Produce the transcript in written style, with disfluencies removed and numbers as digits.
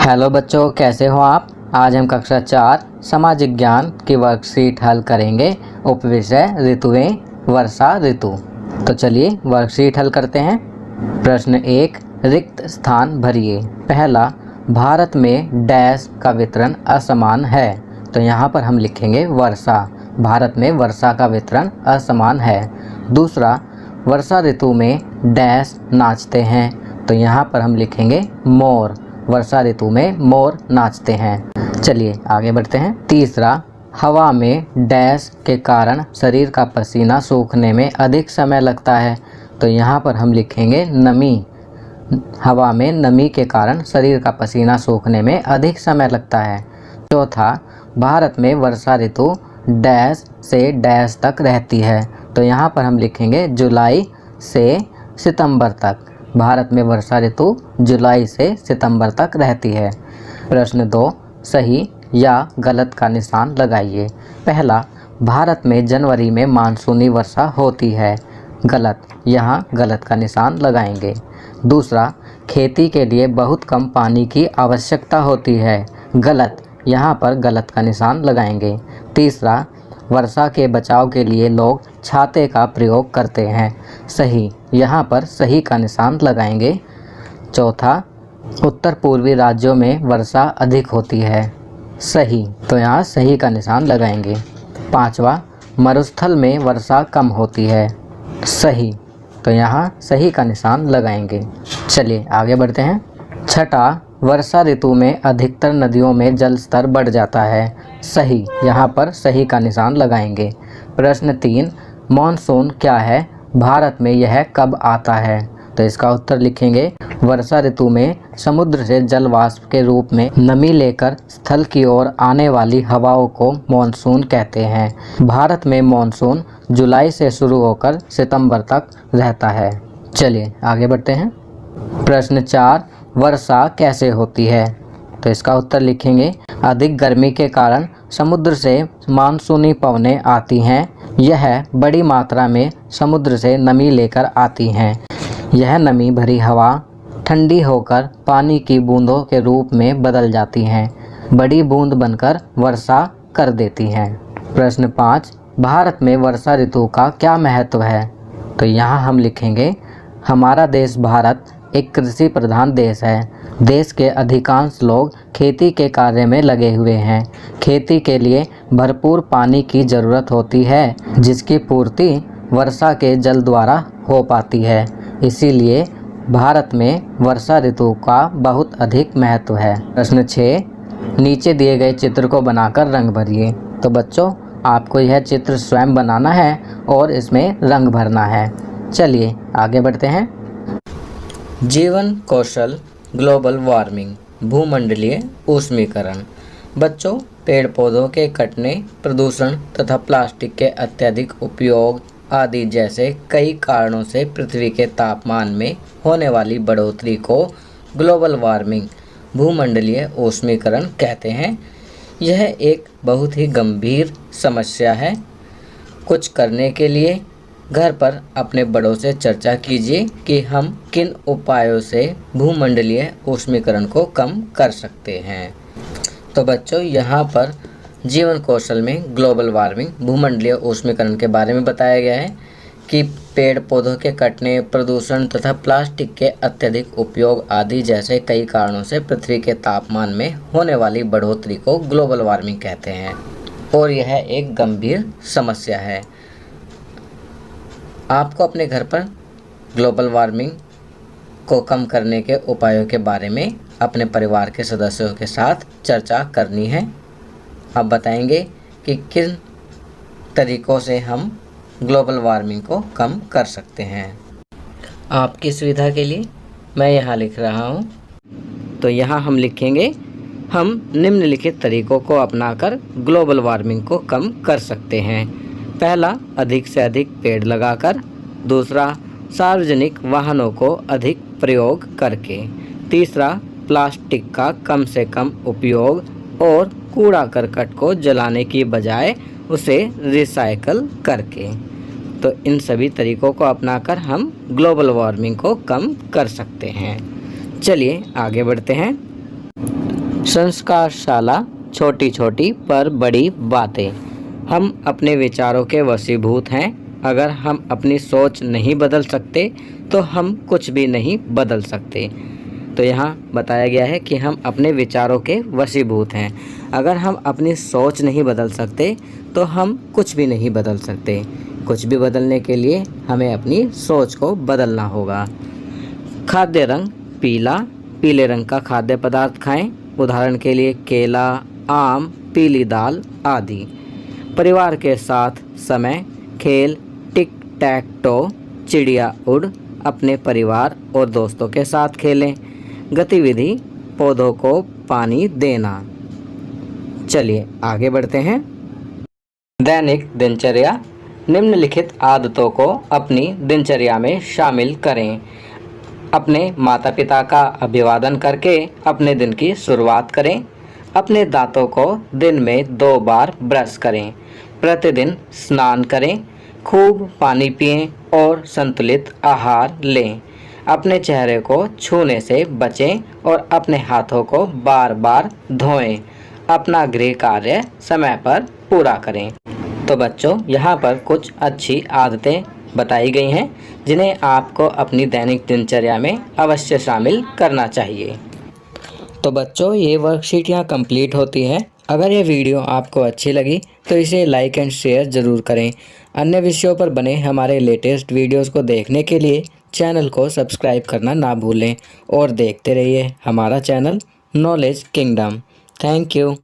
Hello बच्चों, कैसे हो आप। आज हम कक्षा 4 सामाजिक ज्ञान की वर्कशीट हल करेंगे। उपविषय ऋतुएं, वर्षा ऋतु। तो चलिए वर्कशीट हल करते हैं। प्रश्न 1, रिक्त स्थान भरिए। पहला, भारत में डैश का वितरण असमान है। तो यहाँ पर हम लिखेंगे वर्षा। भारत में वर्षा का वितरण असमान है। दूसरा, वर्षा ऋतु में डैश नाचते हैं। तो यहाँ पर हम लिखेंगे मोर। वर्षा ऋतु में मोर नाचते हैं। चलिए आगे बढ़ते हैं। तीसरा, हवा में डैश के कारण शरीर का पसीना सूखने में अधिक समय लगता है। तो यहाँ पर हम लिखेंगे नमी। हवा में नमी के कारण शरीर का पसीना सूखने में अधिक समय लगता है। चौथा, भारत में वर्षा ऋतु डैश से डैश तक रहती है। तो यहाँ पर हम लिखेंगे जुलाई से सितंबर तक। भारत में वर्षा ऋतु जुलाई से सितंबर तक रहती है। प्रश्न 2, सही या गलत का निशान लगाइए। पहला, भारत में जनवरी में मानसूनी वर्षा होती है। गलत, यहाँ गलत का निशान लगाएंगे। दूसरा, खेती के लिए बहुत कम पानी की आवश्यकता होती है। गलत, यहाँ पर गलत का निशान लगाएंगे। तीसरा, वर्षा के बचाव के लिए लोग छाते का प्रयोग करते हैं। सही, यहाँ पर सही का निशान लगाएंगे। चौथा, उत्तर पूर्वी राज्यों में वर्षा अधिक होती है। सही, तो यहाँ सही का निशान लगाएंगे। पांचवा, मरुस्थल में वर्षा कम होती है। सही, तो यहाँ सही का निशान लगाएंगे। चलिए आगे बढ़ते हैं। छठा, वर्षा ऋतु में अधिकतर नदियों में जल स्तर बढ़ जाता है। सही, यहाँ पर सही का निशान लगाएंगे। प्रश्न 3, मॉनसून क्या है, भारत में यह कब आता है। तो इसका उत्तर लिखेंगे वर्षा ऋतु में समुद्र से जल वाष्प के रूप में नमी लेकर स्थल की ओर आने वाली हवाओं को मॉनसून कहते हैं। भारत में मॉनसून जुलाई से शुरू होकर सितंबर तक रहता है। चलिए आगे बढ़ते हैं। प्रश्न 4, वर्षा कैसे होती है। तो इसका उत्तर लिखेंगे अधिक गर्मी के कारण समुद्र से मानसूनी पवनें आती हैं। यह बड़ी मात्रा में समुद्र से नमी लेकर आती हैं। यह नमी भरी हवा ठंडी होकर पानी की बूंदों के रूप में बदल जाती हैं। बड़ी बूंद बनकर वर्षा कर देती हैं। प्रश्न 5, भारत में वर्षा ऋतु का क्या महत्व है। तो यहाँ हम लिखेंगे हमारा देश भारत एक कृषि प्रधान देश है। देश के अधिकांश लोग खेती के कार्य में लगे हुए हैं। खेती के लिए भरपूर पानी की ज़रूरत होती है, जिसकी पूर्ति वर्षा के जल द्वारा हो पाती है। इसीलिए भारत में वर्षा ऋतु का बहुत अधिक महत्व है। प्रश्न 6, नीचे दिए गए चित्र को बनाकर रंग भरिए। तो बच्चों, आपको यह चित्र स्वयं बनाना है और इसमें रंग भरना है। चलिए आगे बढ़ते हैं। जीवन कौशल, ग्लोबल वार्मिंग, भूमंडलीय ऊष्मीकरण। बच्चों, पेड़ पौधों के कटने, प्रदूषण तथा प्लास्टिक के अत्यधिक उपयोग आदि जैसे कई कारणों से पृथ्वी के तापमान में होने वाली बढ़ोतरी को ग्लोबल वार्मिंग, भूमंडलीय ऊष्मीकरण कहते हैं। यह एक बहुत ही गंभीर समस्या है। कुछ करने के लिए घर पर अपने बड़ों से चर्चा कीजिए कि हम किन उपायों से भूमंडलीय ऊष्मीकरण को कम कर सकते हैं। तो बच्चों, यहाँ पर जीवन कौशल में ग्लोबल वार्मिंग, भूमंडलीय ऊष्मीकरण के बारे में बताया गया है कि पेड़ पौधों के कटने, प्रदूषण तथा प्लास्टिक के अत्यधिक उपयोग आदि जैसे कई कारणों से पृथ्वी के तापमान में होने वाली बढ़ोतरी को ग्लोबल वार्मिंग कहते हैं और यह एक गंभीर समस्या है। आपको अपने घर पर ग्लोबल वार्मिंग को कम करने के उपायों के बारे में अपने परिवार के सदस्यों के साथ चर्चा करनी है। अब बताएंगे कि किन तरीकों से हम ग्लोबल वार्मिंग को कम कर सकते हैं। आपकी सुविधा के लिए मैं यहाँ लिख रहा हूँ। तो यहाँ हम लिखेंगे हम निम्नलिखित तरीकों को अपनाकर ग्लोबल वार्मिंग को कम कर सकते हैं। पहला, अधिक से अधिक पेड़ लगाकर। दूसरा, सार्वजनिक वाहनों को अधिक प्रयोग करके। तीसरा, प्लास्टिक का कम से कम उपयोग और कूड़ा करकट को जलाने की बजाय उसे रिसाइकल करके। तो इन सभी तरीकों को अपनाकर हम ग्लोबल वार्मिंग को कम कर सकते हैं। चलिए आगे बढ़ते हैं। संस्कारशाला, छोटी छोटी पर बड़ी बातें। हम अपने विचारों के वशीभूत हैं। अगर हम अपनी सोच नहीं बदल सकते तो हम कुछ भी नहीं बदल सकते। तो यहाँ बताया गया है कि हम अपने विचारों के वशीभूत हैं। अगर हम अपनी सोच नहीं बदल सकते तो हम कुछ भी नहीं बदल सकते। कुछ भी बदलने के लिए हमें अपनी सोच को बदलना होगा। खाद्य रंग पीला, पीले रंग का खाद्य पदार्थ खाएं। उदाहरण के लिए केला, आम, पीली दाल आदि। परिवार के साथ समय, खेल, टिक टैक टो, चिड़िया उड़, अपने परिवार और दोस्तों के साथ खेलें। गतिविधि, पौधों को पानी देना। चलिए आगे बढ़ते हैं। दैनिक दिनचर्या। निम्नलिखित आदतों को अपनी दिनचर्या में शामिल करें। अपने माता पिता का अभिवादन करके अपने दिन की शुरुआत करें। अपने दांतों को दिन में 2 बार ब्रश करें। प्रतिदिन स्नान करें। खूब पानी पिएं और संतुलित आहार लें। अपने चेहरे को छूने से बचें और अपने हाथों को बार बार धोएं। अपना गृह कार्य समय पर पूरा करें। तो बच्चों, यहाँ पर कुछ अच्छी आदतें बताई गई हैं जिन्हें आपको अपनी दैनिक दिनचर्या में अवश्य शामिल करना चाहिए। तो बच्चों, ये वर्कशीट यहाँ कंप्लीट होती है। अगर ये वीडियो आपको अच्छी लगी तो इसे लाइक एंड शेयर ज़रूर करें। अन्य विषयों पर बने हमारे लेटेस्ट वीडियोस को देखने के लिए चैनल को सब्सक्राइब करना ना भूलें और देखते रहिए हमारा channel knowledge kingdom. Thank you.